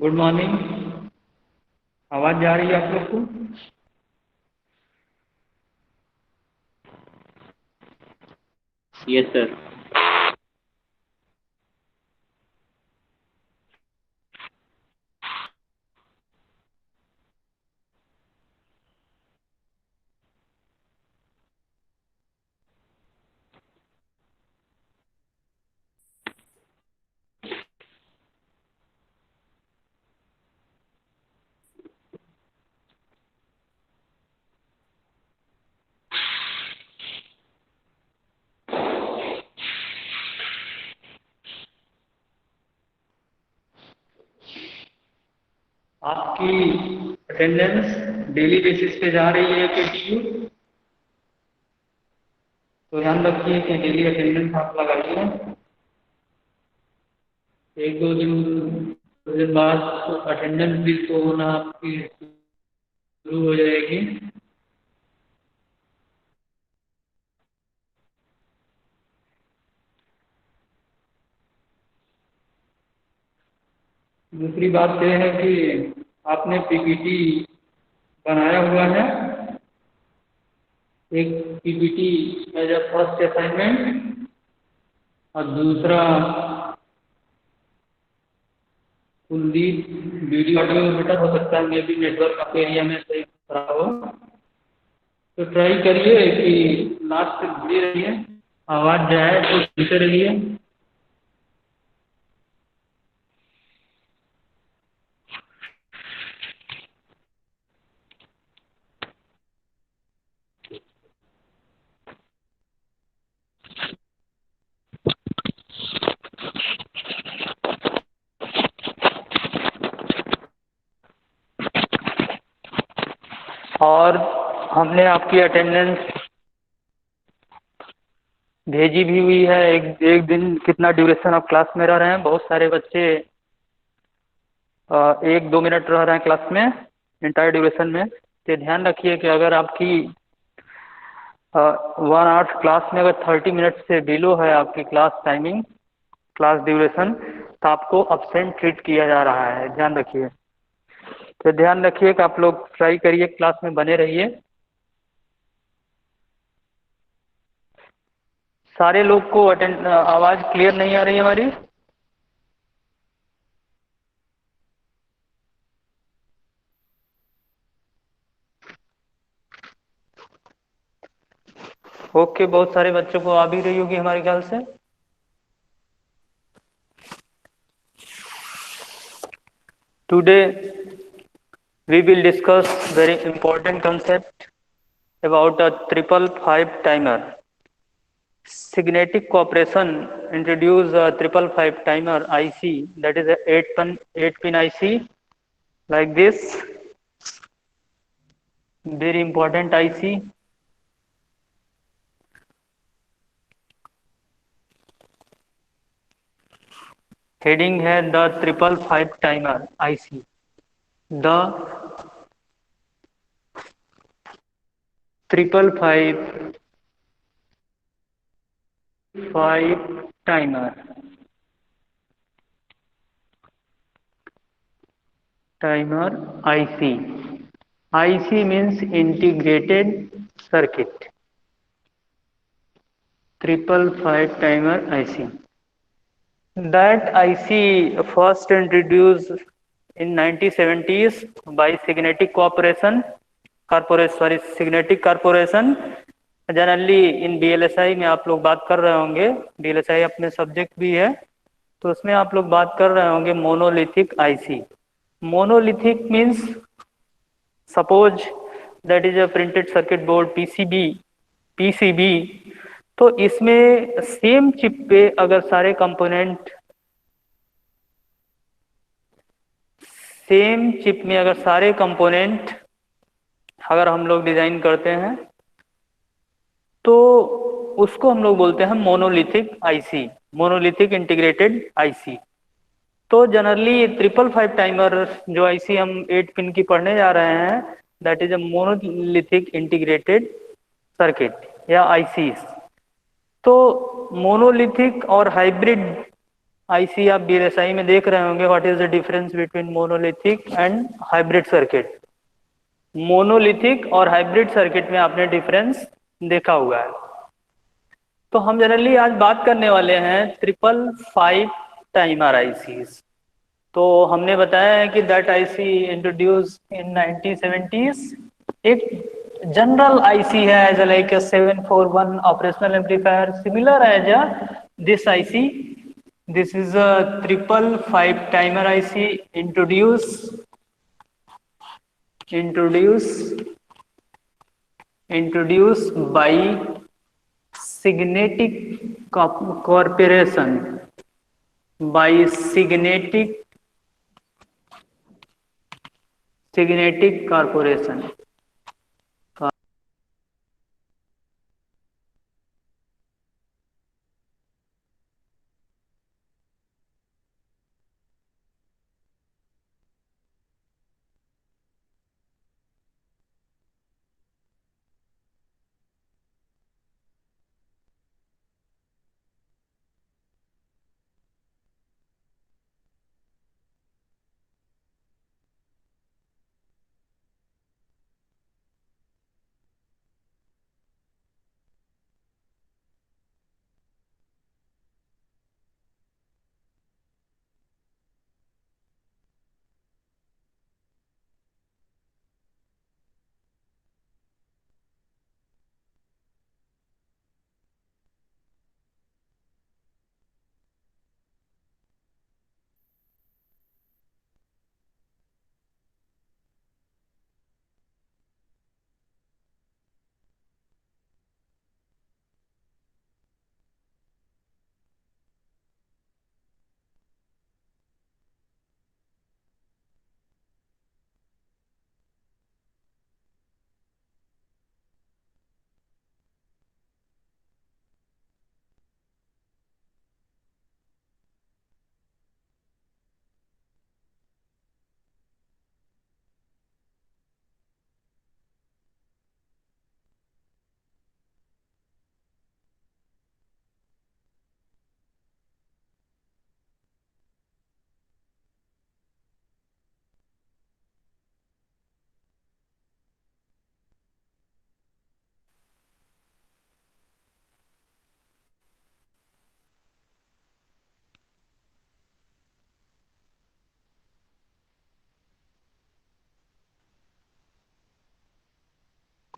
Good morning. आवाज जा रही है आप लोग को? Yes sir. आपकी अटेंडेंस डेली बेसिस पे जा रही है केटीयू, तो ध्यान रखिए कि डेली अटेंडेंस आप लगाइए। एक दो दिन बाद अटेंडेंस भी तो होना आपकी शुरू हो जाएगी। दूसरी बात यह है कि आपने पीपीटी बनाया हुआ है। एक PPT as a first assignment और दूसरा कुलदीप वीडियो ऑडियो बेटर हो सकता है, मे भी नेटवर्क आपके एरिया में सही खराब हो, तो ट्राई करिए कि लास्ट तक जुड़े रहिए। आवाज़ जाए तो सुनते रहिए। और हमने आपकी अटेंडेंस भेजी भी हुई है। एक दिन कितना ड्यूरेशन आप क्लास में रह रहे हैं। बहुत सारे बच्चे 1-2 मिनट रह रहे हैं क्लास में इंटायर ड्यूरेशन में। तो ध्यान रखिए कि अगर आपकी 1 आवर्स क्लास में अगर 30 मिनट से बिलो है आपकी क्लास टाइमिंग, क्लास ड्यूरेशन, तो आपको अब्सेंट ट्रीट किया जा रहा है। ध्यान रखिए। तो ध्यान रखिए कि आप लोग ट्राई करिए, क्लास में बने रहिए। सारे लोग को आवाज़ क्लियर नहीं आ रही है हमारी? ओके, बहुत सारे बच्चों को आ भी रही होगी हमारे ख्याल से। Today we will discuss very important concept about a 555 timer. Signetic Corporation introduced a 555 timer IC, that is a 8 pin IC like this. Very important IC. Heading है the 555 timer IC. The 555 timer IC. IC means integrated circuit. 555 timer IC. That IC first introduced in 1970s by Signetic Corporation. Generally in BLSI में आप लोग बात कर रहे होंगे, BLSI अपने subject भी है, तो उसमें आप लोग बात कर रहे होंगे monolithic IC. Monolithic means suppose that is a printed circuit board PCB। तो इसमें सेम चिप पे अगर सारे कंपोनेंट अगर हम लोग डिजाइन करते हैं तो उसको हम लोग बोलते हैं monolithic IC, monolithic integrated IC. तो जनरली 555 टाइमर जो आईसी हम 8 पिन की पढ़ने जा रहे हैं, that is a monolithic integrated circuit या आईसी। तो मोनोलिथिक और हाइब्रिड आईसी आप बीएलएसआई में देख रहे होंगे, what is the difference between monolithic and hybrid circuit. Monolithic और हाइब्रिड सर्किट में आपने डिफरेंस देखा हुआ है। तो हम जनरली आज बात करने वाले हैं 555 टाइमर आईसीज। तो हमने बताया है कि that IC introduce in 1970s। एक जनरल आईसी है as like 741 operational amplifier similar as this IC. This is a 555 timer IC introduced by Signetic Corporation, by Signetic Corporation।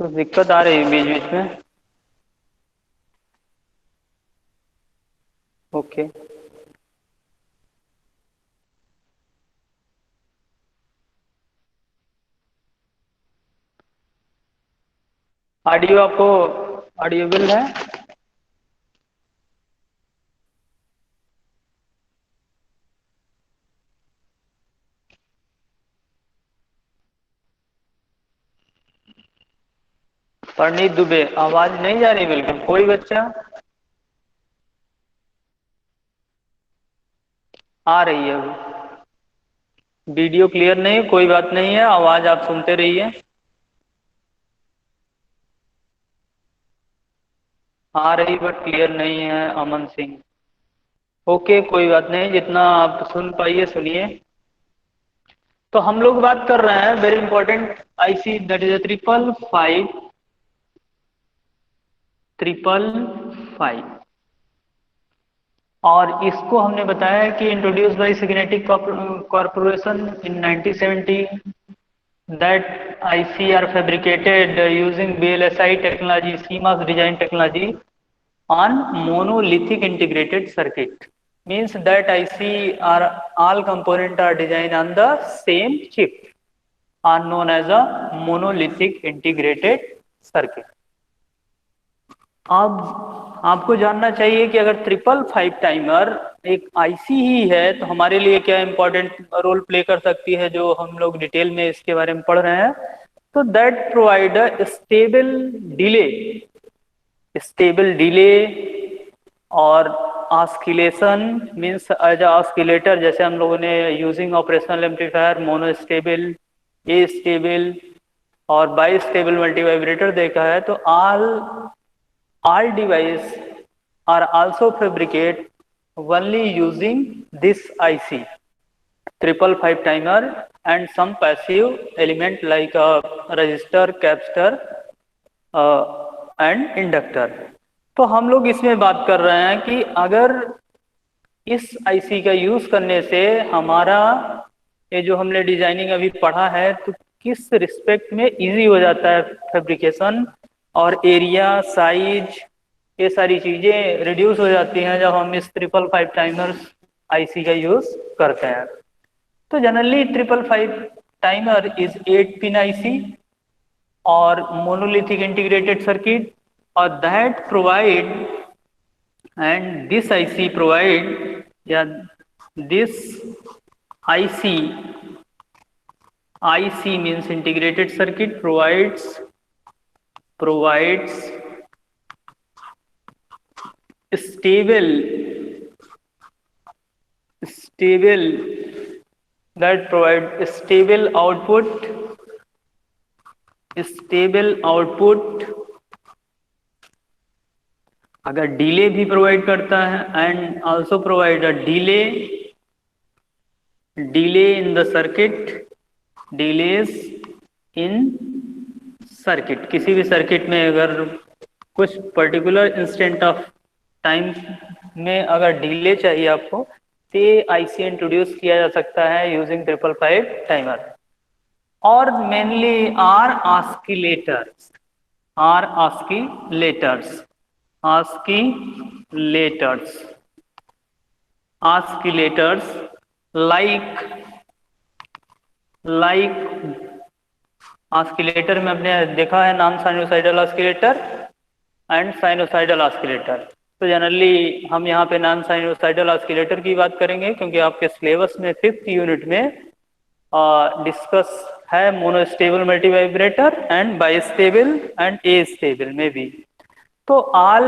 कुछ दिक्कत आ रही है बीच बीच में? ओके। ऑडियो आपको ऑडियोबल है? परनीत दुबे, आवाज नहीं जा रही बिल्कुल। कोई बच्चा? आ रही है अभी। वीडियो क्लियर नहीं, कोई बात नहीं है, आवाज आप सुनते रहिए। आ रही बट क्लियर नहीं है, अमन सिंह। ओके, कोई बात नहीं, जितना आप सुन पाइए सुनिए। तो हम लोग बात कर रहे हैं very important IC, that is 555। और इसको हमने बताया कि introduce by Signetic corporation in 1970। That IC are fabricated using VLSI technology, CMOS design technology on monolithic integrated circuit. Means that IC are all component are designed on the same chip, are known as a monolithic integrated circuit. अब आपको जानना चाहिए कि अगर 555 timer एक IC ही है तो हमारे लिए क्या इंपॉर्टेंट रोल प्ले कर सकती है, जो हम लोग डिटेल में इसके बारे में पढ़ रहे हैं। तो that provide a stable delay और ऑस्किलेशन। मीन्स एज ऑस्किलेटर, जैसे हम लोगों ने यूजिंग ऑपरेशनल एम्पलीफायर मोनोस्टेबल, ए स्टेबल और बाई स्टेबल मल्टीवाइब्रेटर देखा है। तो all device are also fabricate only using this IC 555 timer and some passive element like a resistor, capacitor and inductor. तो हम लोग इसमें बात कर रहे हैं कि अगर इस आईसी का यूज करने से हमारा ये जो हमने डिजाइनिंग अभी पढ़ा है तो किस रिस्पेक्ट में इजी हो जाता है फैब्रिकेशन, और एरिया, साइज, ये सारी चीजें रिड्यूस हो जाती हैं जब हम इस 555 टाइमर आईसी का यूज करते हैं। तो generally 555 timer is 8 pin IC और monolithic integrated circuit, or that provide, and this IC provide, yeah, this IC means integrated circuit provides stable that provide stable output, अगर डिले भी provide करता है and also provide a delay in the circuit, delays in circuit. किसी भी circuit में अगर कुछ particular instant of time में अगर डिले चाहिए आपको तो आईसी इंट्रोड्यूस किया जा सकता है यूजिंग 555 टाइमर। और mainly are oscillators like oscillator में आपने देखा है नाम sinusoidal oscillator and sinusoidal oscillator. तो जनरली हम यहाँ पे नॉन साइनोसाइडल ऑस्किलेटर की बात करेंगे क्योंकि आपके सिलेबस में 5th यूनिट में डिस्कस है monostable multivibrator and bistable and astable में भी। तो all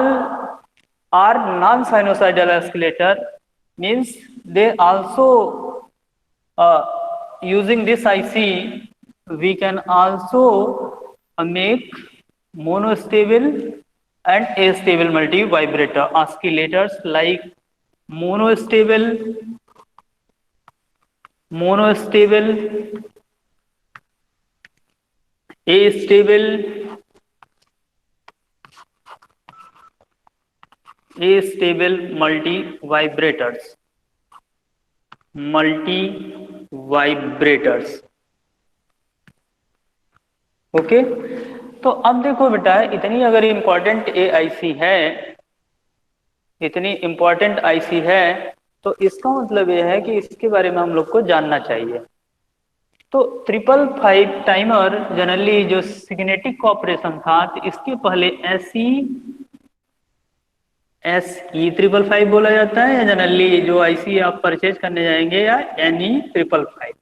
are non sinusoidal oscillator means they also using this IC we can also make monostable and astable multi-vibrator oscillators like monostable, astable multi-vibrators। Okay तो अब देखो बेटा, इतनी अगर important IC है, इतनी इम्पोर्टेंट आईसी है तो इसका मतलब ये है कि इसके बारे में हम लोग को जानना चाहिए। तो 555 टाइमर जनरली जो सिग्नेटिक कॉपरेशन था तो इसके पहले SE 555 बोला जाता है, या जनरली जो आईसी आप परचेज करने जाएंगे या NE 555।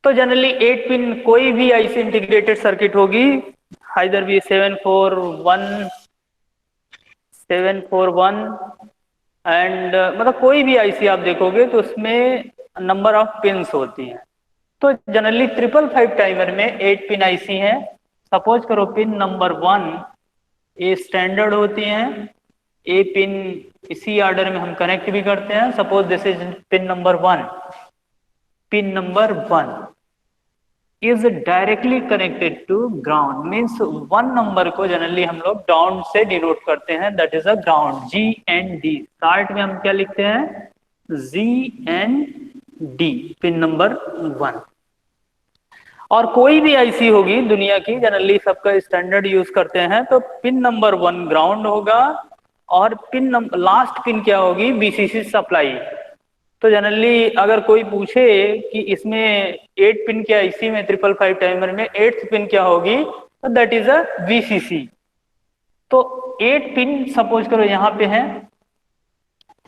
तो जनरली 8 पिन कोई भी आईसी इंटीग्रेटेड सर्किट होगी, आइदर भी 741 एंड मतलब कोई भी आईसी आप देखोगे तो उसमें नंबर ऑफ पिन्स होती हैं। तो जनरली 555 टाइमर में 8 पिन आईसी है। सपोज करो पिन नंबर 1 ये स्टैंडर्ड होती हैं, ए पिन इसी ऑर्डर में हम कनेक्ट भी करते हैं। Suppose this is pin number 1, pin number 1 is directly connected to ground, means 1 number को जनरली हम लोग ग्राउंड से डिनोट करते हैं, that is a ground, GND। Short में हम क्या लिखते हैं, GND, पिन नंबर 1। और कोई भी आईसी होगी दुनिया की, जनरली सबका स्टैंडर्ड यूज करते हैं, तो पिन नंबर 1 ग्राउंड होगा और पिन नंबर लास्ट पिन क्या होगी, BCC सप्लाई। तो जनरली अगर कोई पूछे कि इसमें 8 पिन के आईसी में 555 टाइमर में 8th पिन क्या होगी, तो दैट इज अ VCC। तो 8 पिन सपोज करो यहाँ पे है,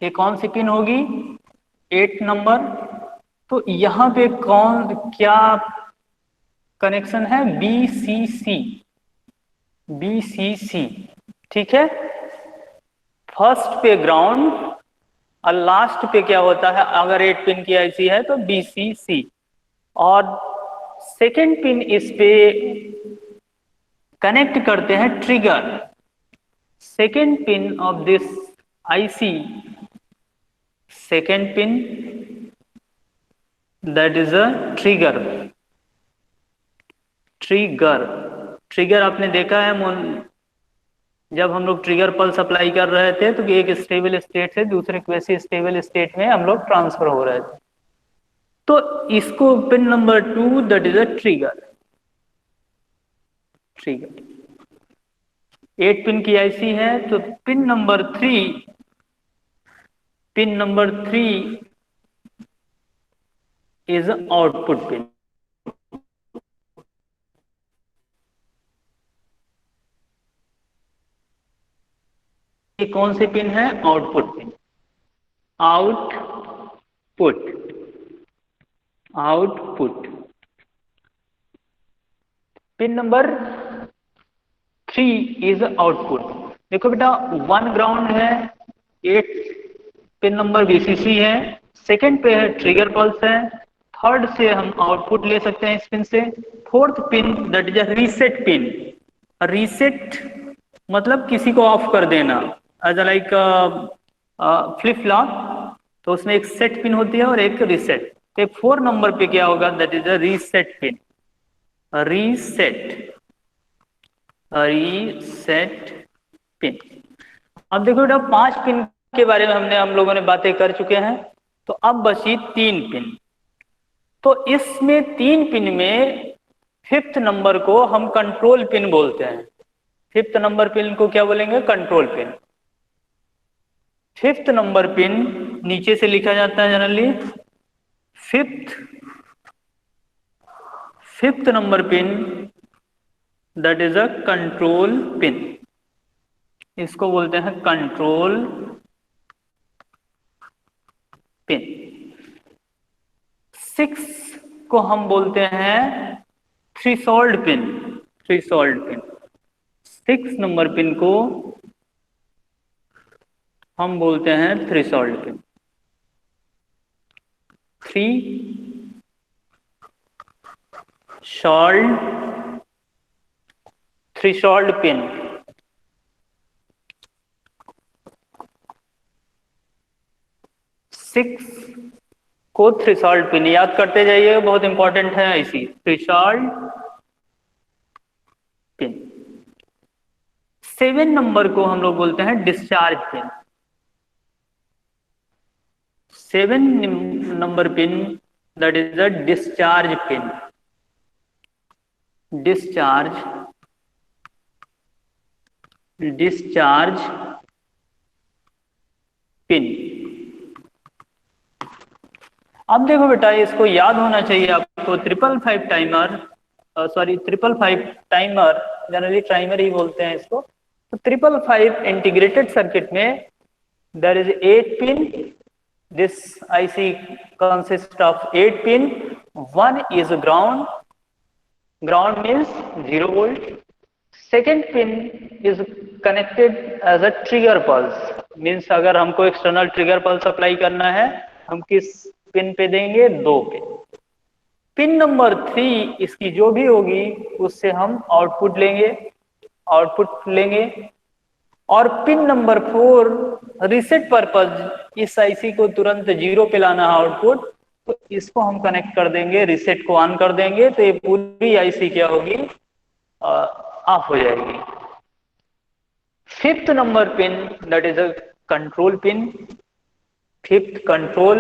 ये कौन सी पिन होगी, 8 नंबर। तो यहाँ पे क्या कनेक्शन है, BCC, ठीक है। फर्स्ट पे ग्राउंड और लास्ट पे क्या होता है, अगर 8 पिन की आईसी है तो BCC, और सेकेंड पिन इस पे कनेक्ट करते हैं trigger. Second pin of this IC second pin that is a trigger. Trigger आपने देखा है जब हम लोग ट्रिगर पल्स अप्लाई कर रहे थे तो एक स्टेबल स्टेट से दूसरे वैसे स्टेबल स्टेट में हम लोग ट्रांसफर हो रहे थे। तो इसको pin number 2 that is a trigger. 8 pin की आईसी है। तो pin number 3 is output pin. ये कौन से पिन है? Output pin. Output pin number 3 is output. देखो बेटा 1 ग्राउंड है, 8 पिन नंबर VCC है, सेकंड पे है ट्रिगर पल्स है, थर्ड से हम आउटपुट ले सकते हैं इस पिन से, fourth pin that is reset pin. Reset मतलब किसी को ऑफ कर देना, एज लाइक फ्लिप फ्लॉप। तो उसमें एक सेट पिन होती है और एक रीसेट। तो 4 नंबर पे क्या होगा? That is a reset pin. Reset pin. अब देखो बेटा 5 पिन के बारे में हम लोगों ने बातें कर चुके हैं। तो अब बची 3 पिन। तो इसमें 3 पिन में फिफ्थ नंबर को हम कंट्रोल पिन बोलते हैं। फिफ्थ नंबर पिन को क्या बोलेंगे? Control pin. Fifth number pin नीचे से लिखा जाता है generally. Fifth number pin that is a control pin. इसको बोलते हैं कंट्रोल पिन। 6 को हम बोलते हैं थ्रेशोल्ड पिन। 6 नंबर पिन को हम बोलते हैं थ्रेशोल्ड पिन। Threshold pin. 6 को थ्रेशोल्ड पिन याद करते जाइए, बहुत इंपॉर्टेंट है ऐसी। Threshold pin. 7 नंबर को हम लोग बोलते हैं discharge pin. 7 number pin that is the discharge pin. Discharge pin. अब देखो बेटा इसको याद होना चाहिए आपको। 555 timer, sorry 555 timer, generally timer ही बोलते हैं इसको। तो 555 इंटीग्रेटेड सर्किट में there is 8 pin. This IC consists of 8 pin. One is ground. Ground means 0 volt. Second pin is connected as a trigger pulse. Means अगर हमको external trigger pulse अप्लाई करना है, हम किस पिन पे देंगे? 2 पे। पिन नंबर 3 इसकी जो भी होगी उससे हम आउटपुट लेंगे। और पिन नंबर 4 रीसेट पर्पज, इस आईसी को तुरंत 0 पे लाना है आउटपुट, तो इसको हम कनेक्ट कर देंगे, रीसेट को ऑन कर देंगे, तो ये पूरी आईसी क्या होगी? ऑफ हो जाएगी। Fifth number pin that is a control pin. Fifth control.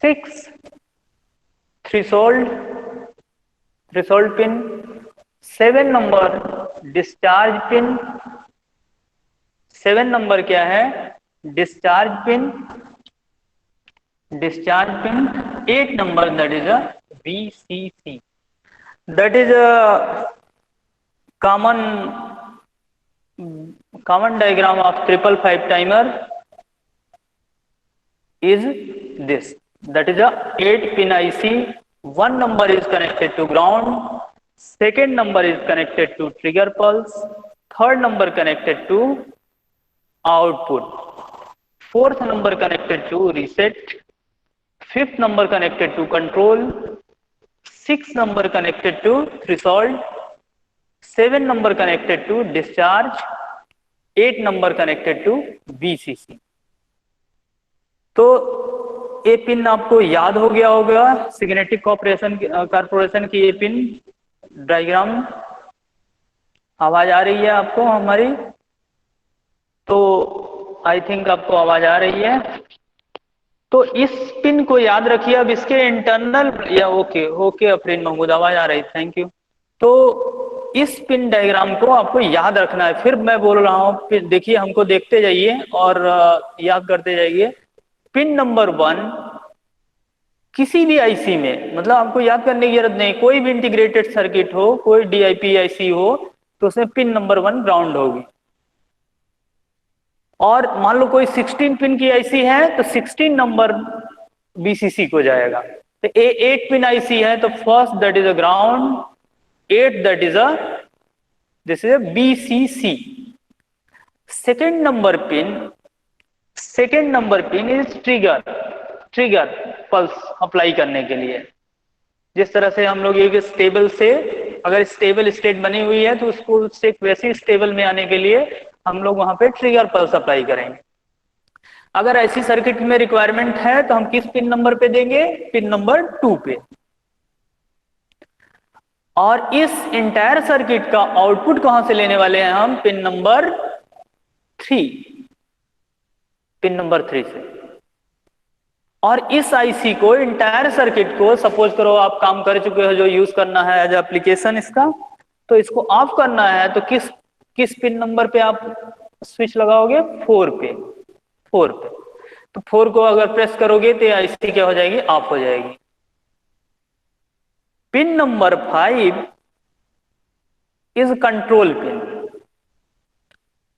6 threshold pin. 7 number discharge pin. 7 number क्या है? Discharge pin. 8 number that is a VCC। That is a common diagram of 555 timer is this. That is a 8 pin IC. One number is connected to ground, second number is connected to trigger pulse, third number connected to output, fourth number connected to reset, fifth number connected to control, sixth number connected to threshold, 7 number connected to discharge, 8 number connected to VCC. तो ये pin आपको याद हो गया होगा, सिग्नेटिक corporation की ये pin diagram. आवाज आ रही है आपको हमारी? तो आई थिंक आपको आवाज आ रही है। तो इस पिन को याद रखिए। अब इसके इंटरनल या ओके ओके अफरीन महमूद, आवाज आ रही, थैंक यू। तो इस पिन डायग्राम को आपको याद रखना है। फिर मैं बोल रहा हूँ, देखिए हमको देखते जाइए और याद करते जाइए। पिन नंबर 1 किसी भी आईसी में, मतलब आपको याद करने की जरूरत नहीं, कोई भी इंटीग्रेटेड सर्किट हो, कोई डीआईपी आईसी हो, तो उसमें पिन नंबर 1 ग्राउंड होगी। और मान लो कोई 16 पिन की आईसी है तो 16 नंबर बीसीसी को जाएगा। तो 8 पिन आईसी है तो first that is a ground, 8 that is a this is a BCC. Second number pin is trigger pulse apply करने के लिए। जिस तरह से हम लोग एक स्टेबल से, अगर स्टेबल स्टेट बनी हुई है तो उसको उससे वैसे स्टेबल में आने के लिए हम लोग वहां पे ट्रिगर पल्स अप्लाई करेंगे। अगर ऐसी सर्किट में रिक्वायरमेंट है तो हम किस पिन नंबर पे देंगे? पिन नंबर 2 पे। और इस इंटायर सर्किट का आउटपुट कहां से लेने वाले हैं हम? पिन नंबर 3, पिन नंबर 3 से। और इस आईसी को, इंटायर सर्किट को, सपोज करो आप काम कर चुके हो जो यूज करना है एज एप्लीकेशन इसका, तो इसको ऑफ करना है तो किस किस पिन नंबर पे आप स्विच लगाओगे? 4 पे। 4 पे। तो 4 को अगर प्रेस करोगे तो आईसी क्या हो जाएगी? ऑफ हो जाएगी। Pin number 5 is control pin.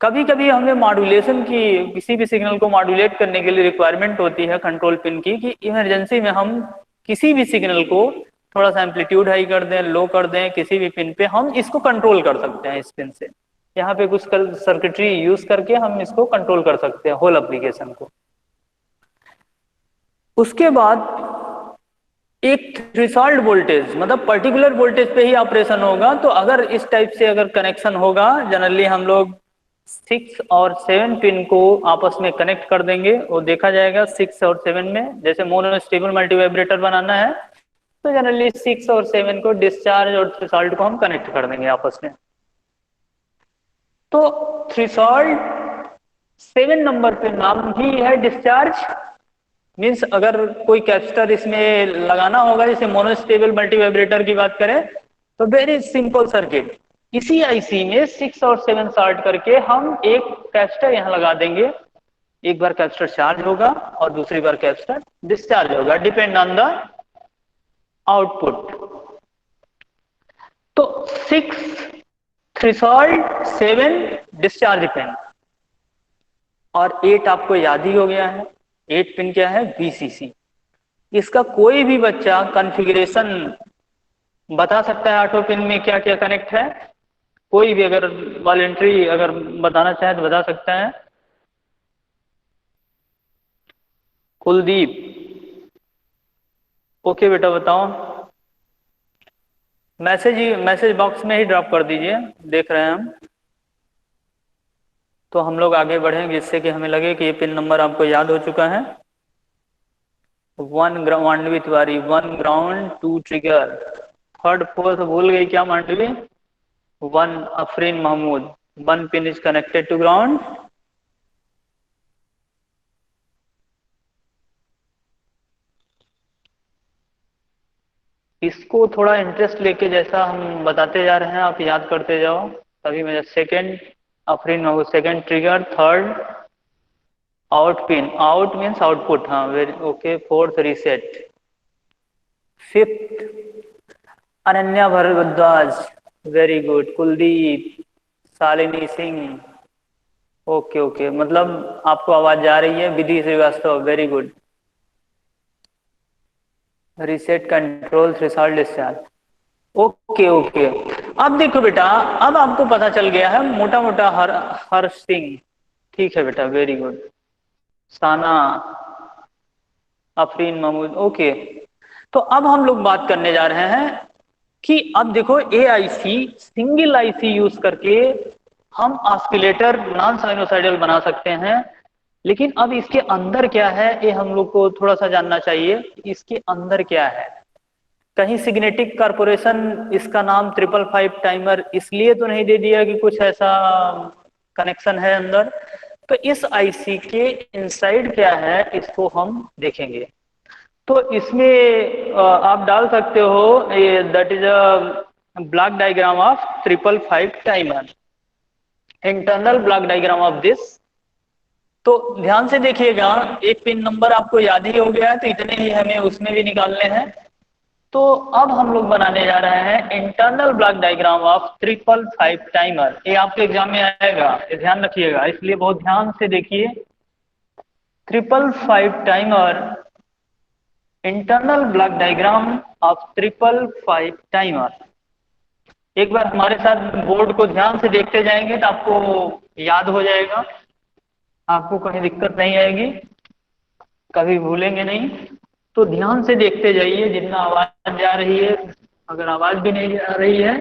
कभी कभी हमें मॉड्यूलेशन की, किसी भी सिग्नल को मॉड्यूलेट करने के लिए रिक्वायरमेंट होती है कंट्रोल पिन की, कि इमरजेंसी में हम किसी भी सिग्नल को थोड़ा सा एम्पलीट्यूड हाई कर दें, लो कर दें, किसी भी पिन पे हम इसको कंट्रोल कर सकते हैं इस पिन से। यहाँ पे कुछ सर्किटरी यूज करके हम इसको कंट्रोल कर सकते हैं होल एप्लीकेशन को। उसके बाद एक थ्रेशोल्ड वोल्टेज, मतलब पर्टिकुलर वोल्टेज पे ही ऑपरेशन होगा। तो अगर इस टाइप से अगर कनेक्शन होगा, जनरली हम लोग 6 और 7 पिन को आपस में कनेक्ट कर देंगे। वो देखा जाएगा 6 और 7 में, जैसे मोनो स्टेबल मल्टीवाइब्रेटर बनाना है तो जनरली 6 और 7 को डिस्चार्ज और थ्रेशोल्ड को हम कनेक्ट कर देंगे आपस में। तो थ्रेशोल्ड 7 नंबर पे नाम ही है डिस्चार्ज। मीन्स अगर कोई कैपेसिटर इसमें लगाना होगा, जैसे मोनोस्टेबल मल्टीवाइब्रेटर की बात करें, तो वेरी सिंपल सर्किट, इसी आईसी में 6 और 7 शॉर्ट करके हम एक कैपेसिटर यहाँ लगा देंगे। एक बार कैपेसिटर चार्ज होगा और दूसरी बार कैपेसिटर डिस्चार्ज होगा, डिपेंड ऑन द आउटपुट। तो 6 थ्रेशोल्ड, 7 डिस्चार्ज पिन और 8 आपको याद ही हो गया है। 8 पिन क्या है? बीसीसी। इसका कोई भी बच्चा कॉन्फ़िगरेशन बता सकता है 8 पिन में क्या क्या कनेक्ट है? कोई भी अगर वॉलंटरी अगर बताना चाहे तो बता सकता है। कुलदीप, ओके बेटा बताओ। मैसेज बॉक्स में ही ड्रॉप कर दीजिए, देख रहे हैं हम। तो हम लोग आगे बढ़ेंगे जिससे कि हमें लगे कि ये पिन नंबर आपको याद हो चुका है। 1 Mandvi Tiwari, 1 ground, 2 trigger, 3rd 4th भूल गई क्या Mandvi? 1 Afreen Mahmood, 1 pin is connected to ground. इसको थोड़ा इंटरेस्ट लेके जैसा हम बताते जा रहे हैं आप याद करते जाओ, तभी मेरा second Afreen Mahmood, second trigger, 3rd out pin, out means output, हाँ very okay, 4th reset, 5th Ananya Bhardwaj, very good, Kuldeep, Shalini Singh, okay okay, मतलब आपको आवाज जा रही है। Vidhi Srivastava, very good, reset control threshold discharge, okay okay. अब देखो बेटा, अब आपको पता चल गया है मोटा मोटा हर सिंह, ठीक है बेटा, वेरी गुड, साना, अफरीन महमूद, ओके। तो अब हम लोग बात करने जा रहे हैं कि अब देखो एआईसी, सिंगल आईसी यूज करके हम ऑसिलेटर नॉन साइनोसाइडल बना सकते हैं। लेकिन अब इसके अंदर क्या है ये हम लोग को थोड़ा सा जानना चाहिए, इसके अंदर क्या है। कहीं सिग्नेटिक कॉरपोरेशन इसका नाम 555 टाइमर इसलिए तो नहीं दे दिया कि कुछ ऐसा कनेक्शन है अंदर। तो इस आईसी के इनसाइड क्या है इसको हम देखेंगे। तो इसमें आप डाल सकते हो that is a block diagram of 555 timer, internal block diagram of this. तो ध्यान से देखिएगा, एक पिन नंबर आपको याद ही हो गया है तो इतने ही हमें उसमें भी निकालने हैं। तो अब हम लोग बनाने जा रहे हैं internal block diagram of 555 timer. ये आपके एग्जाम में आएगा, ये ध्यान रखिएगा, इसलिए बहुत ध्यान से देखिए। 555 timer, internal block diagram of 555 timer. एक बार हमारे साथ बोर्ड को ध्यान से देखते जाएंगे तो आपको याद हो जाएगा, आपको कहीं दिक्कत नहीं आएगी, कभी भूलेंगे नहीं। तो ध्यान से देखते जाइए, जितना आवाज जा रही है, अगर आवाज भी नहीं आ रही है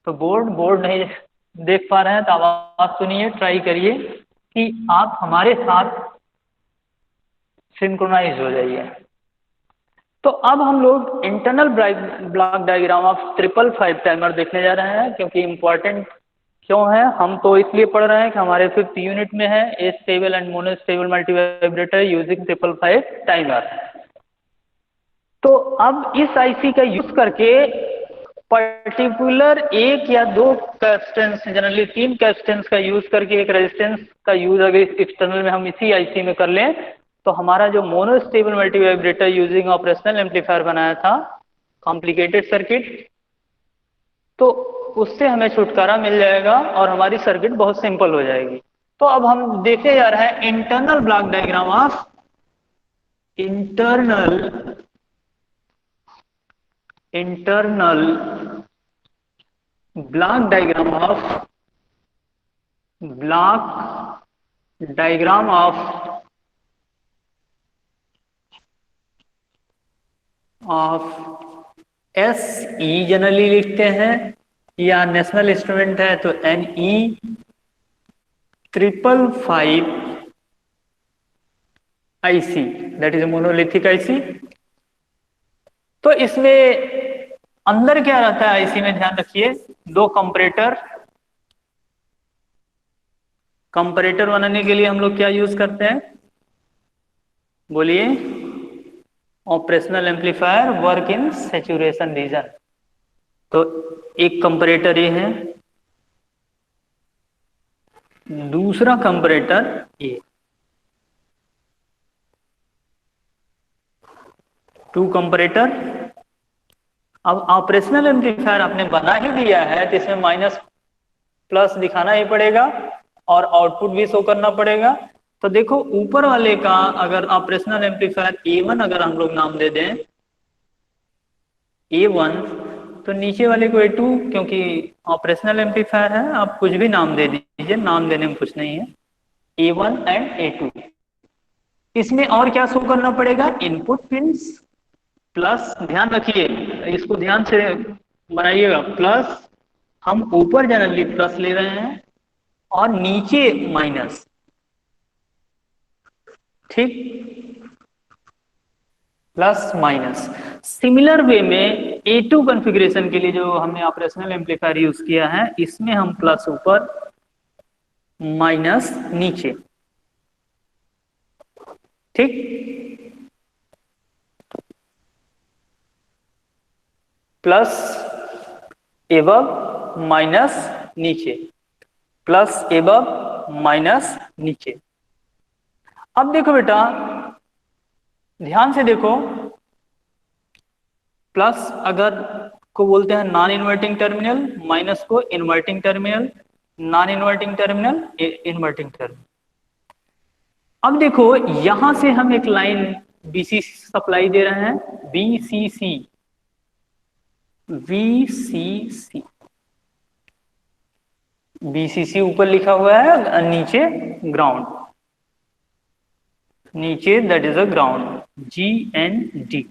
तो बोर्ड नहीं देख पा रहे हैं तो आवाज सुनिए, ट्राई करिए कि आप हमारे साथ सिंक्रोनाइज हो जाइए। तो अब हम लोग internal block diagram of 555 timer देखने जा रहे हैं, क्योंकि इम्पोर्टेंट क्यों है, हम तो इसलिए पढ़ रहे हैं कि हमारे 5th यूनिट में है astable and monostable multivibrator using 555 timer. तो अब इस आईसी का यूज करके पर्टिकुलर एक या दो कैपेसिटेंस, जनरली 3 कैपेसिटेंस का यूज करके एक रेजिस्टेंस का यूज अगर एक्सटर्नल में हम इसी आईसी में कर लें तो हमारा जो mono stable multivibrator using operational amplifier बनाया था, कॉम्प्लिकेटेड सर्किट, तो उससे हमें छुटकारा मिल जाएगा और हमारी सर्किट बहुत सिंपल हो जाएगी। तो अब हम देखे जा रहे हैं internal block diagram of internal block diagram of एसई जनरली लिखते हैं, या नेशनल इंस्ट्रूमेंट है तो NE 555 IC, that is monolithic IC. तो इसमें अंदर क्या रहता है आईसी में, ध्यान रखिए, दो कंपैरेटर बनाने के लिए हम लोग क्या यूज करते हैं, बोलिए, operational amplifier work in saturation region. तो एक कंपैरेटर ये है, दूसरा कंपैरेटर ये, 2 कंपैरेटर। अब ऑपरेशनल एम्पलीफायर आपने बना ही दिया है तो इसमें माइनस प्लस दिखाना ही पड़ेगा और आउटपुट भी शो करना पड़ेगा। तो देखो ऊपर वाले का अगर ऑपरेशनल एम्पलीफायर A1 अगर हम लोग नाम दे दें A1, तो नीचे वाले को A2, क्योंकि ऑपरेशनल एम्पलीफायर है, आप कुछ भी नाम दे दीजिए, नाम देने में कुछ नहीं है, A1 एंड A2। इसमें और क्या शो करना पड़ेगा, इनपुट पिंस प्लस, ध्यान रखिए इसको ध्यान से बनाइएगा, प्लस, हम ऊपर जनरली प्लस ले रहे हैं और नीचे माइनस, ठीक, प्लस माइनस। सिमिलर वे में A2 कॉन्फ़िगरेशन के लिए जो हमने ऑपरेशनल एम्पलीफायर यूज किया है, इसमें हम प्लस ऊपर माइनस नीचे, ठीक, प्लस एबव माइनस नीचे, प्लस एबव माइनस नीचे। अब देखो बेटा, ध्यान से देखो, प्लस अगर को बोलते हैं नॉन इन्वर्टिंग टर्मिनल, माइनस को inverting terminal, non inverting terminal, inverting terminal. अब देखो यहां से हम एक लाइन BCC सप्लाई दे रहे हैं, VCC, BCC ऊपर लिखा हुआ है, नीचे ग्राउंड, नीचे that is a ground, GND,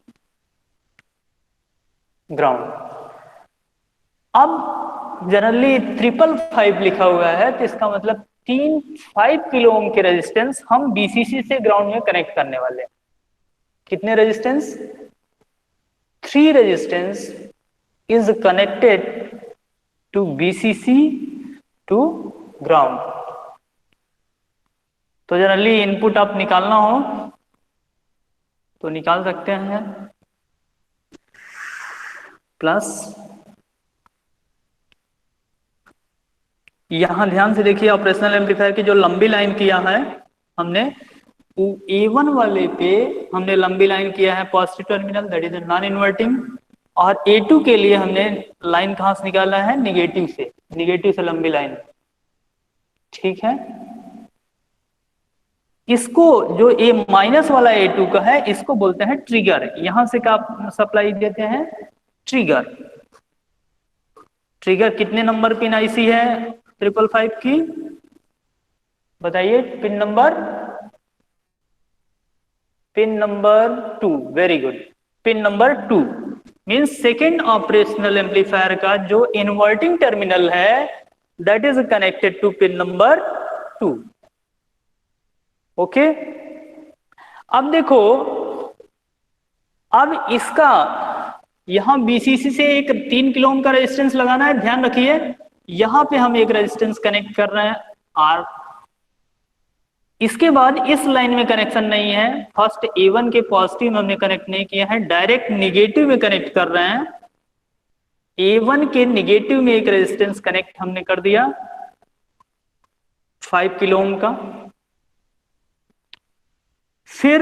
ground. अब जनरली 555 लिखा हुआ है तो इसका मतलब 5 किलो ओम के रेजिस्टेंस हम बीसीसी से ग्राउंड में कनेक्ट करने वाले हैं। कितने resistance? 3 resistance is connected to VCC to ground. तो जनरली इनपुट आप निकालना हो तो निकाल सकते हैं, प्लस यहां ध्यान से देखिए ऑपरेशनल एम्पलीफायर की जो लंबी लाइन किया है हमने, A1 वाले पे हमने लंबी लाइन किया है positive terminal, that is non inverting, और A2 के लिए हमने लाइन कहां से निकाला है? निगेटिव से, निगेटिव से लंबी लाइन। ठीक है, इसको जो A माइनस वाला A2 का है इसको बोलते हैं ट्रिगर। यहां से क्या सप्लाई देते हैं? ट्रिगर। ट्रिगर कितने नंबर पिन आईसी है 555 की? बताइए। Pin number 2। Very good. Pin number 2 means second operational amplifier का जो इन्वर्टिंग टर्मिनल है that is connected to pin number 2। Okay, अब देखो, अब इसका यहां बीसीसी से एक 3 किलो ओम का रेजिस्टेंस लगाना है। ध्यान रखिए यहां पे हम एक रेजिस्टेंस कनेक्ट कर रहे हैं आर। इसके बाद इस लाइन में कनेक्शन नहीं है, फर्स्ट A1 के पॉजिटिव में हमने कनेक्ट नहीं किया है, डायरेक्ट निगेटिव में कनेक्ट कर रहे हैं। A1 के निगेटिव में एक रेजिस्टेंस कनेक्ट हमने कर दिया 5 किलो ओम का। फिर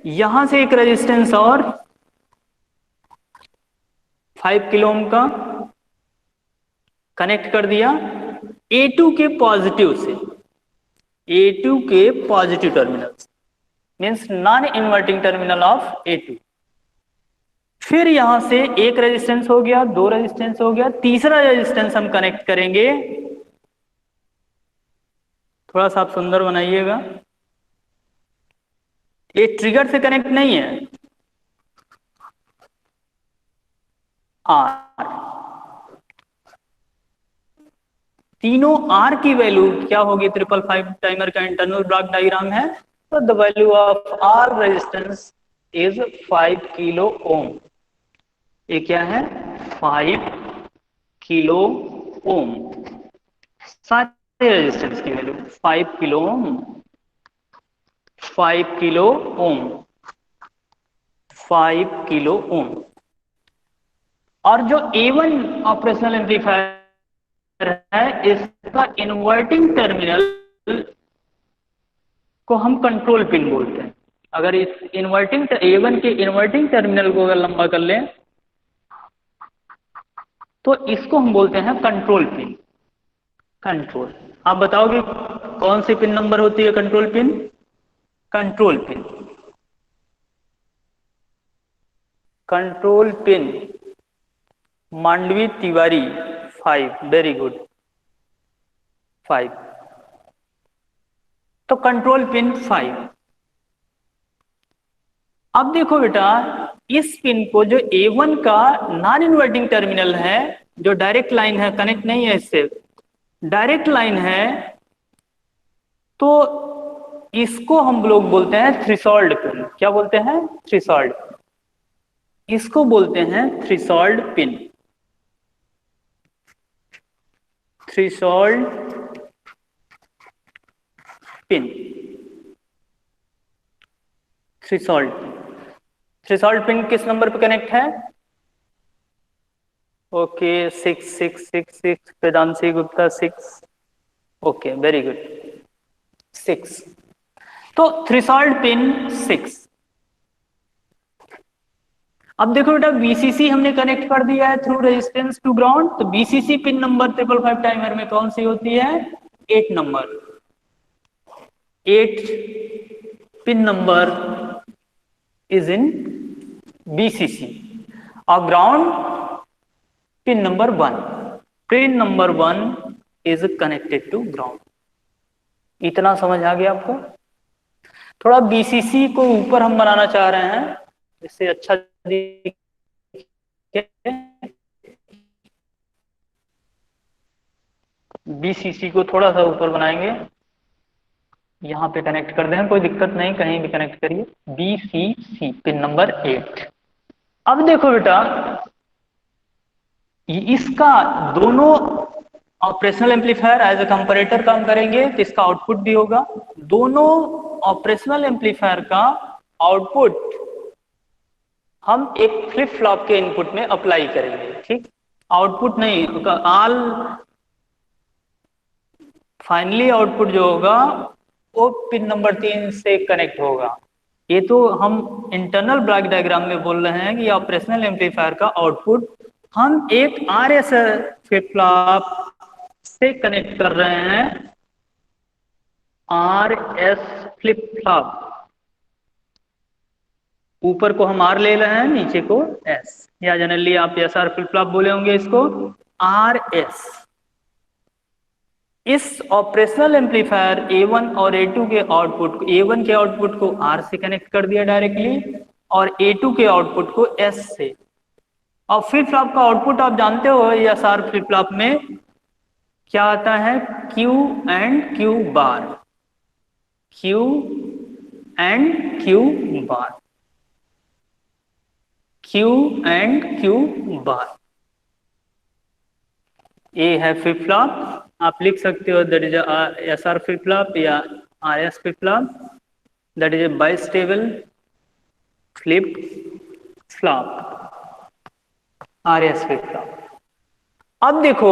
यहां से एक रेजिस्टेंस और 5 किलो ओम का कनेक्ट कर दिया A2 के पॉजिटिव से, A2 के positive terminal means non inverting terminal of A2। फिर यहां से एक रेजिस्टेंस हो गया, 2 रेजिस्टेंस हो गया, तीसरा रेजिस्टेंस हम कनेक्ट करेंगे। थोड़ा सा आप सुंदर बनाइएगा, ये ट्रिगर से कनेक्ट नहीं है, आर। तीनों आर की वैल्यू क्या होगी? 555 टाइमर का इंटरनल ब्लॉक डायग्राम है, तो the value of R resistance is 5 kilo ohm. ये क्या है? 5 किलो ओम। सारे रेजिस्टेंस की value 5 kilo ohm, 5 kilo ohm, 5 kilo ohm. और जो A1 ऑपरेशनल एम्पलीफायर है इसका इन्वर्टिंग टर्मिनल को हम कंट्रोल पिन बोलते हैं। अगर इस इन्वर्टिंग A1 के इन्वर्टिंग टर्मिनल को अगर लंबा कर लें तो इसको हम बोलते हैं कंट्रोल पिन। कंट्रोल, आप बताओगे कौन सी पिन नंबर होती है control pin? Control pin, control pin Mandvi Tiwari 5। Very good, 5। तो कंट्रोल पिन 5। अब देखो बेटा, इस पिन को जो A1 का नॉन इन्वर्टिंग टर्मिनल है, जो डायरेक्ट लाइन है, कनेक्ट नहीं है इससे, डायरेक्ट लाइन है, तो इसको हम लोग बोलते हैं थ्रेशोल्ड पिन। क्या बोलते हैं? थ्रेशोल्ड। इसको बोलते हैं threshold pin. Threshold pin, threshold. Threshold pin किस नंबर पे कनेक्ट है? Okay, 6 Vedanshi Gupta 6। Okay, very good, 6। तो थ्रेशोल्ड पिन 6। अब देखो बेटा, बीसीसी हमने कनेक्ट कर दिया है थ्रू रेजिस्टेंस टू ग्राउंड, तो बीसीसी पिन नंबर 555 टाइमर में कौन सी होती है? 8 number. 8 pin number is in VCC और ground pin number 1। Pin number 1 is connected to ground. इतना समझ आ गया आपको? थोड़ा बीसीसी को ऊपर हम बनाना चाह रहे हैं जिससे अच्छा दिखे। BCC को थोड़ा सा ऊपर बनाएंगे, यहाँ पे कनेक्ट कर दें, कोई दिक्कत नहीं, कहीं भी कनेक्ट करिए। BCC pin number 8। अब देखो बेटा, इसका दोनों operational amplifier as a comparator काम करेंगे तो इसका आउटपुट भी होगा। दोनों ऑपरेशनल एम्पलीफायर का आउटपुट हम एक फ्लिप फ्लॉप के इनपुट में अप्लाई करेंगे, ठीक। आउटपुट नहीं, ऑल फाइनली आउटपुट जो होगा वो पिन नंबर 3 से कनेक्ट होगा। ये तो हम इंटरनल ब्लॉक डायग्राम में बोल रहे हैं कि ऑपरेशनल एम्पलीफायर का आउटपुट हम एक RS फ्लिप फ्लॉप से कनेक्ट कर रहे हैं, RS फ्लिप फ्लॉप। ऊपर को हम R ले रहे हैं, नीचे को S, या जनरली आप SR फ्लिप फ्लॉप बोले होंगे इसको, RS। इस ऑपरेशनल एम्पलीफायर A1 और A2 के आउटपुट को, A1 के आउटपुट को R से कनेक्ट कर दिया डायरेक्टली और A2 के आउटपुट को S से। और फ्लिप फ्लॉप का आउटपुट आप जानते हो SR फ्लिप फ्लॉप में क्या आता है, Q and Q bar, Q and Q bar, Q and Q बार। ये है फ्लिप फ्लॉप, आप लिख सकते हो that is SR flip flop या RS flip flop, that is a bistable flip flop, RS flip flop. अब देखो,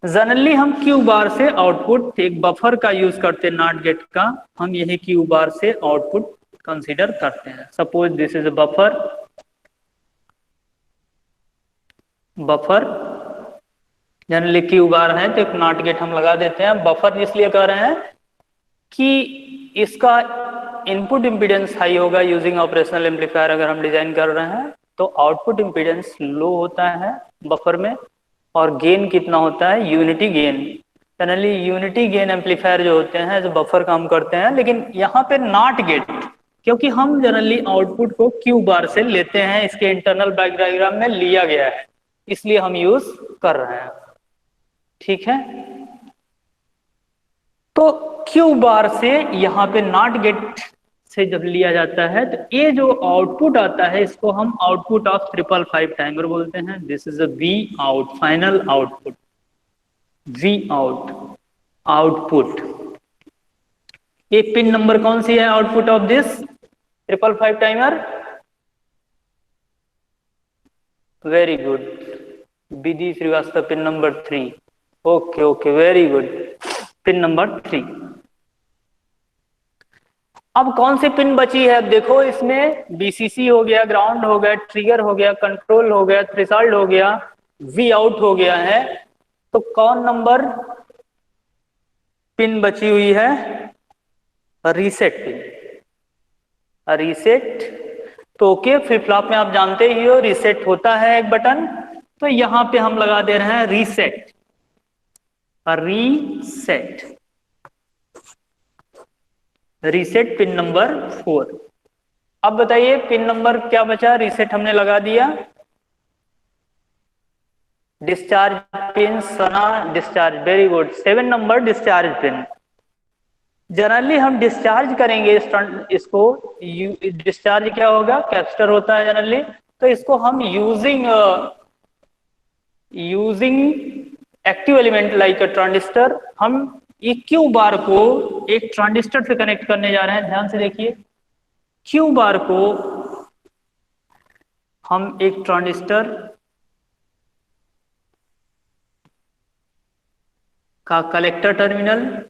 जनरली हम Q बार से आउटपुट एक बफर का यूज करते हैं, नॉट गेट का, हम यही Q बार से आउटपुट कंसीडर करते हैं। Suppose this is a buffer generally Q बार है तो एक नॉट गेट हम लगा देते हैं। बफर इसलिए कर रहे हैं कि इसका इनपुट इम्पीडेंस हाई होगा यूजिंग ऑपरेशनल एम्पलीफायर। अगर हम डिजाइन कर रहे हैं तो आउटपुट इम्पीडेंस लो होता है बफर में, और गेन कितना होता है, unity gain. Generally unity gain amplifier जो होते हैं जो बफर काम करते हैं, लेकिन यहाँ पे नॉट गेट, क्योंकि हम जनरली आउटपुट को Q बार से लेते हैं, इसके इंटरनल ब्लॉक डायग्राम में लिया गया है, इसलिए हम यूज कर रहे हैं, ठीक है। तो Q बार से यहाँ पे नॉट गेट से जब लिया जाता है तो ये जो आउटपुट आता है इसको हम आउटपुट ऑफ 555 टाइमर बोलते हैं। This is a V out, final output, V out output. ये पिन नंबर कौन सी है output of this 555 timer? Very good, BD Srivastava, pin number 3। Okay okay, very good, pin number 3। अब कौन सी पिन बची है? अब देखो, इसमें BCC हो गया, ग्राउंड हो गया, ट्रिगर हो गया, कंट्रोल हो गया, थ्रेशोल्ड हो गया, V आउट हो गया है। तो कौन नंबर पिन बची हुई है? Reset pin, reset. तो ओके, फ्लिप फ्लॉप में आप जानते ही हो रीसेट होता है एक बटन, तो यहां पे हम लगा दे रहे हैं reset, reset, reset pin number 4। अब बताइए पिन नंबर क्या बचा? रीसेट हमने लगा दिया। Discharge pin, Sana discharge, very good, 7 number discharge pin. Generally हम डिस्चार्ज करेंगे इसको, डिस्चार्ज क्या होगा, कैपेसिटर होता है जनरली, तो इसको हम यूजिंग एक्टिव एलिमेंट लाइक अ ट्रांजिस्टर, हम एक Q बार को एक ट्रांजिस्टर से कनेक्ट करने जा रहे हैं। ध्यान से देखिए, Q बार को हम एक ट्रांजिस्टर का कलेक्टर टर्मिनल,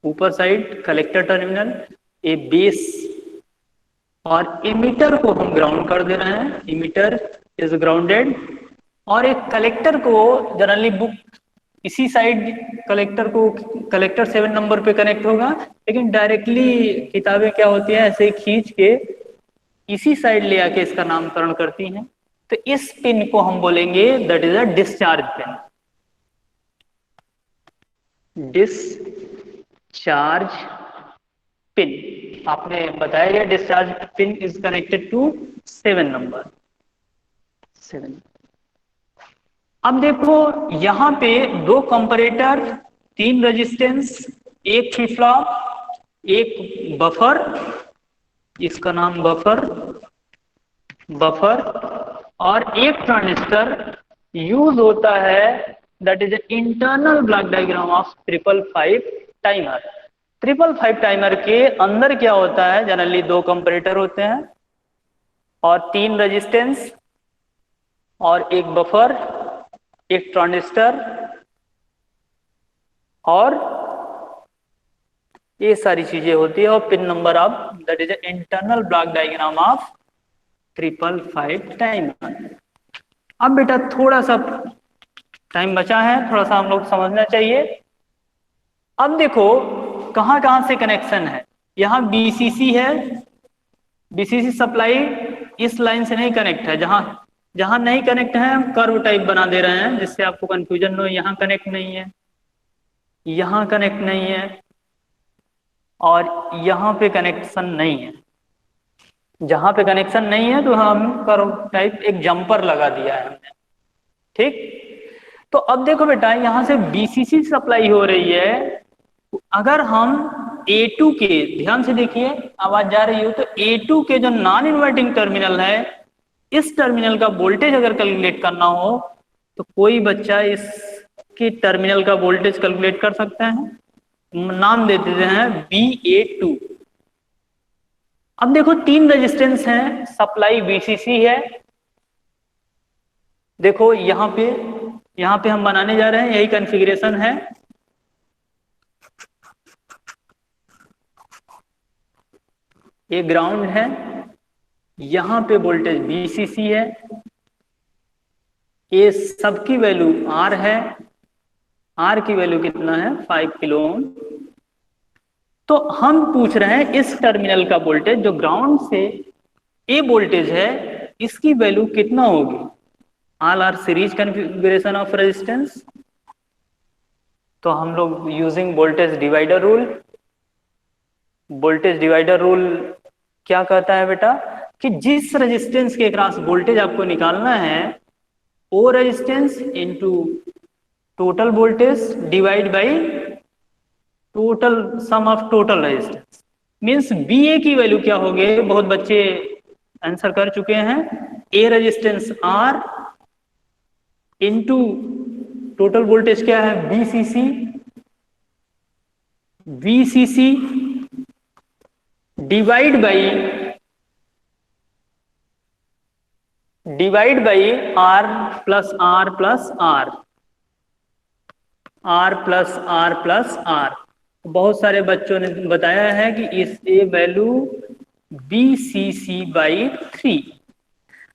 ऊपर साइड कलेक्टर टर्मिनल, ए बेस और इमीटर को हम ग्राउंड कर दे रहे हैं, इमीटर इज ग्राउंडेड। और एक कलेक्टर को जनरली बुक इसी साइड कलेक्टर को, कलेक्टर 7 नंबर पे कनेक्ट होगा, लेकिन डायरेक्टली किताबें क्या होती है ऐसे खींच के इसी साइड ले आके इसका नामकरण करती हैं। तो इस पिन को हम बोलेंगे that is a discharge pin, discharge pin. आपने बताया गया discharge pin is connected to 7 number, 7। अब देखो यहाँ पे 2 कंपैरेटर, 3 रेजिस्टेंस, एक फ्लिप फ्लॉप, एक बफर, इसका नाम बफर और एक ट्रांजिस्टर यूज होता है, that is internal block diagram of 555 timer. 555 timer के अंदर क्या होता है, जनरली 2 कंपैरेटर होते हैं और 3 रेजिस्टेंस और एक बफर, एक ट्रांजिस्टर और ये सारी चीजें होती है और pin number of, that is internal block diagram of 555 timer. अब बेटा थोड़ा सा टाइम बचा है, थोड़ा सा हम लोग समझना चाहिए। अब देखो कहां कहां से कनेक्शन है। यहाँ बीसीसी है, बीसीसी सप्लाई इस लाइन से नहीं कनेक्ट है, जहां जहां नहीं कनेक्ट है हम कर्व टाइप बना दे रहे हैं जिससे आपको कंफ्यूजन हो। यहाँ कनेक्ट नहीं है, यहाँ कनेक्ट नहीं है और यहाँ पे कनेक्शन नहीं है। जहां पे कनेक्शन नहीं है तो हम कर्व टाइप एक जंपर लगा दिया है हमने, ठीक। तो अब देखो बेटा यहाँ से बीसीसी सप्लाई हो रही है, अगर हम A2 के, ध्यान से देखिए आवाज जा रही हो, तो A2 के जो नॉन इन्वर्टिंग टर्मिनल है, इस टर्मिनल का वोल्टेज अगर कैलकुलेट करना हो तो कोई बच्चा इसकी टर्मिनल का वोल्टेज कैलकुलेट कर सकता है। नाम दे देते हैं BA2। अब देखो 3 रेजिस्टेंस हैं, सप्लाई VCC है। देखो यहाँ पे हम बनाने जा रहे हैं, यही कॉन्फ़िगरेशन है। ये ग्राउंड है, यहाँ पे वोल्टेज VCC है, ये सबकी वैल्यू R है, R की वैल्यू कितना है 5 किलो ओम। तो हम पूछ रहे हैं इस टर्मिनल का वोल्टेज जो ग्राउंड से ए वोल्टेज है, इसकी वैल्यू कितना होगी। All R series configuration of resistance, तो हम लोग using voltage divider rule. Voltage divider rule क्या कहता है बेटा कि जिस रेजिस्टेंस के क्रॉस वोल्टेज आपको निकालना है, वो resistance into total voltage divide by total sum of total resistance. Means VA की वैल्यू क्या होगी, बहुत बच्चे आंसर कर चुके हैं। A resistance R into total voltage क्या है VCC, VCC divide by R plus R plus R, R plus R plus R। बहुत सारे बच्चों ने बताया है कि इस ए वैल्यू BCC/3।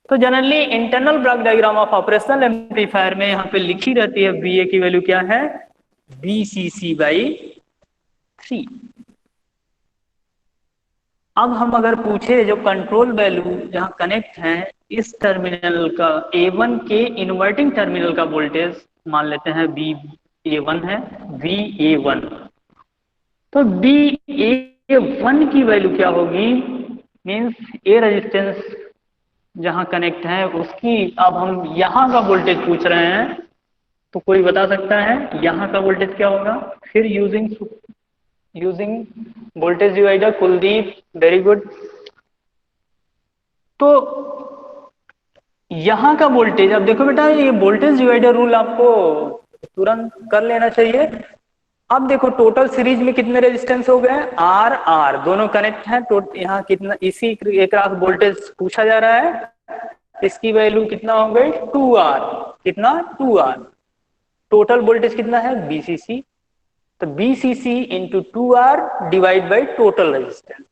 तो generally internal block diagram of operational amplifier में यहाँ पे लिखी रहती है BA की वैल्यू क्या है BCC/3। अब हम अगर पूछे जो कंट्रोल वैल्यू जहाँ कनेक्ट है इस टर्मिनल का A1 के इन्वर्टिंग टर्मिनल का वोल्टेज मान लेते हैं VA1 है, VA1। तो VA1 की वैल्यू क्या होगी, मींस ए रेजिस्टेंस जहां कनेक्ट है उसकी, अब हम यहाँ का वोल्टेज पूछ रहे हैं तो कोई बता सकता है यहाँ का वोल्टेज क्या होगा। फिर using voltage divider, Kuldeep very good. तो यहाँ का वोल्टेज, अब देखो बेटा ये वोल्टेज डिवाइडर रूल आपको तुरंत कर लेना चाहिए। अब देखो टोटल सीरीज में कितने रेजिस्टेंस हो गए, R दोनों कनेक्ट हैं। तो यहाँ कितना, इसी एक वोल्टेज पूछा जा रहा है, इसकी वैल्यू कितना हो गई 2R, कितना 2R। टोटल वोल्टेज कितना है BCC, तो BCC into 2R divide by total resistance.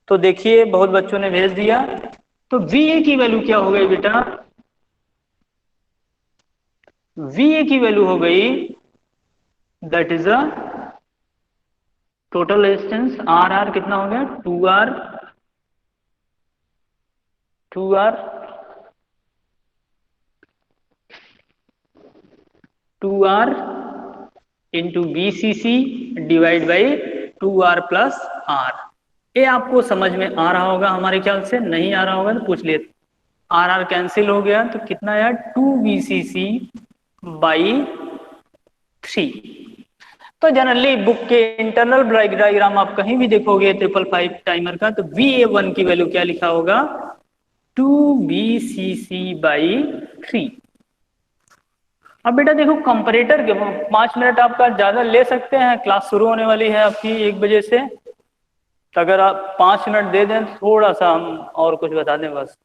तो देखिए बहुत बच्चों ने भेज दिया, तो VA की वैल्यू क्या हो गई बेटा, VA की वैल्यू हो गई that is a total resistance R कितना हो गया 2R into BCC divide by 2R plus R। ये आपको समझ में आ रहा होगा, हमारे ख्याल से नहीं आ रहा होगा तो पूछ लिए। R कैंसिल हो गया तो कितना आया 2 BCC बाई 3। तो जनरली बुक के इंटरनल डायग्राम आप कहीं भी देखोगे 555 टाइमर का, तो VA1 की वैल्यू क्या लिखा होगा, 2BCC/3। अब बेटा देखो कंपैरेटर के 5 मिनट आपका ज्यादा ले सकते हैं, क्लास शुरू होने वाली है आपकी 1 बजे से, तो अगर आप 5 मिनट दे दें थोड़ा सा हम और कुछ बता दें बस।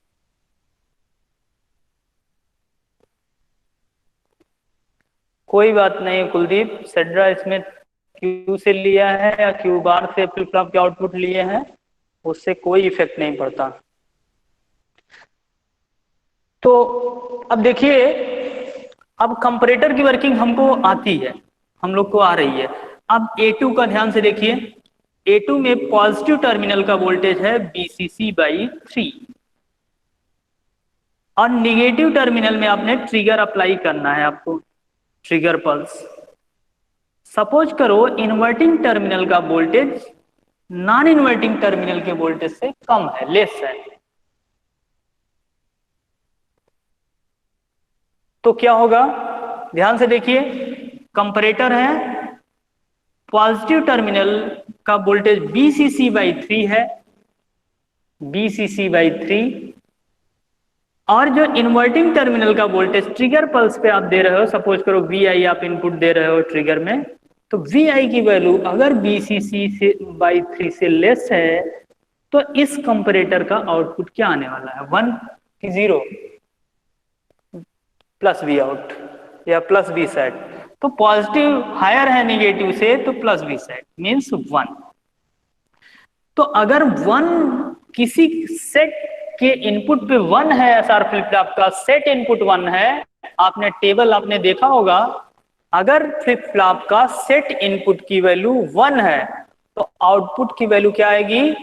कोई बात नहीं कुलदीप, सेड्रा इसमें क्यू से लिया है या क्यू बार से फ्लिप फ्लॉप के आउटपुट लिए हैं, उससे कोई इफेक्ट नहीं पड़ता। तो अब देखिए, अब कंपैरेटर की वर्किंग हमको आती है, हम लोग को आ रही है। अब A2 का ध्यान से देखिए, A2 में पॉजिटिव टर्मिनल का वोल्टेज है BCC/3 और निगेटिव टर्मिनल में आपने ट्रिगर अप्लाई करना है आपको, ट्रिगर पल्स। सपोज करो इन्वर्टिंग टर्मिनल का वोल्टेज नॉन इन्वर्टिंग टर्मिनल के वोल्टेज से कम है, लेस है, तो क्या होगा, ध्यान से देखिए, कंपैरेटर है, पॉजिटिव टर्मिनल का वोल्टेज BCC/3 है, BCC/3, और जो इन्वर्टिंग टर्मिनल का वोल्टेज ट्रिगर पल्स पे आप दे रहे हो, सपोज करो VI आप इनपुट दे रहे हो ट्रिगर में, तो VI की वैल्यू अगर BCC/3 से लेस है तो इस कंपैरेटर का आउटपुट क्या आने वाला है, 1 कि 0, प्लस V आउट या प्लस V सेट। तो पॉजिटिव हायर है निगेटिव से तो प्लस V सेट मीन्स 1। तो अगर 1 किसी सेट के इनपुट पे 1 है, SR फ्लिप फ्लॉप का सेट इनपुट 1 है, आपने टेबल आपने देखा होगा, अगर फ्लिप फ्लॉप का सेट इनपुट की वैल्यू 1 है तो आउटपुट की वैल्यू क्या आएगी,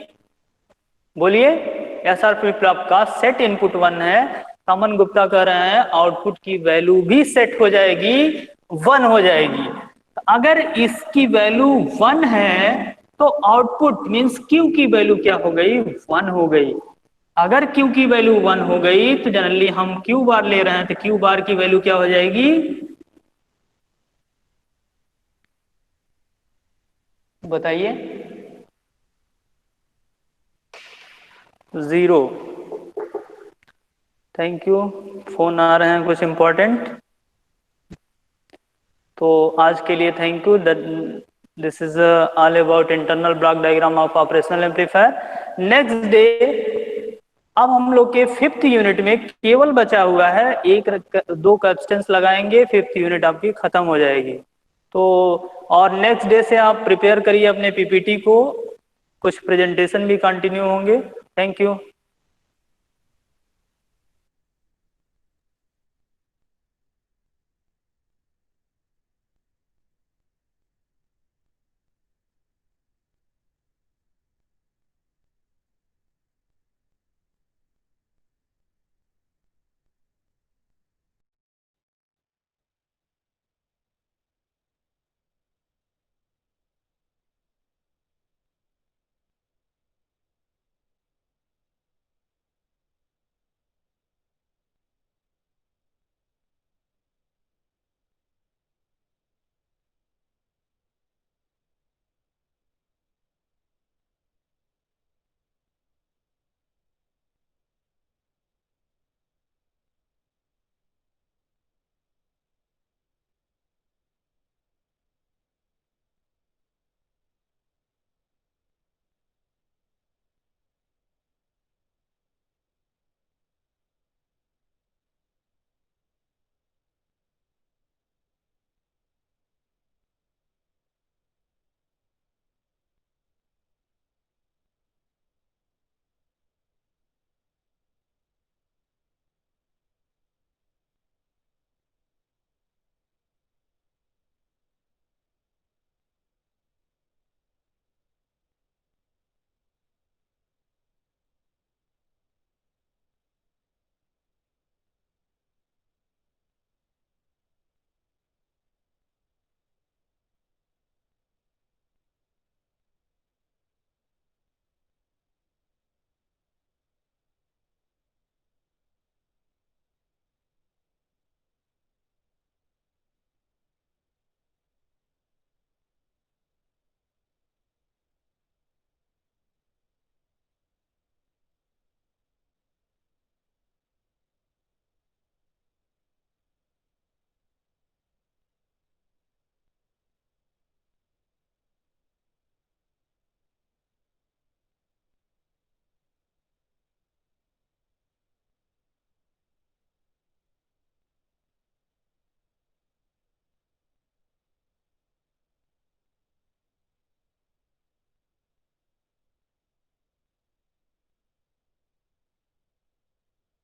बोलिए। SR फ्लिप फ्लॉप का सेट इनपुट 1 है, अमन गुप्ता कह रहे हैं आउटपुट की वैल्यू भी सेट हो जाएगी, 1 हो जाएगी। अगर इसकी वैल्यू 1 है तो आउटपुट मींस Q की वैल्यू क्या हो गई, 1 हो गई। अगर Q की वैल्यू 1 हो गई तो जनरली हम Q बार ले रहे हैं, तो Q बार की वैल्यू क्या हो जाएगी, बताइए, 0। थैंक यू, फोन आ रहे हैं कुछ इंपॉर्टेंट, तो आज के लिए thank you. This is all about internal block diagram of operational amplifier. Next day अब हम लोग के 5th यूनिट में केवल बचा हुआ है 1-2 कैपेसिटेंस लगाएंगे, 5th यूनिट आपकी खत्म हो जाएगी। तो और नेक्स्ट डे से आप प्रिपेयर करिए अपने PPT को, कुछ प्रेजेंटेशन भी कंटिन्यू होंगे। Thank you.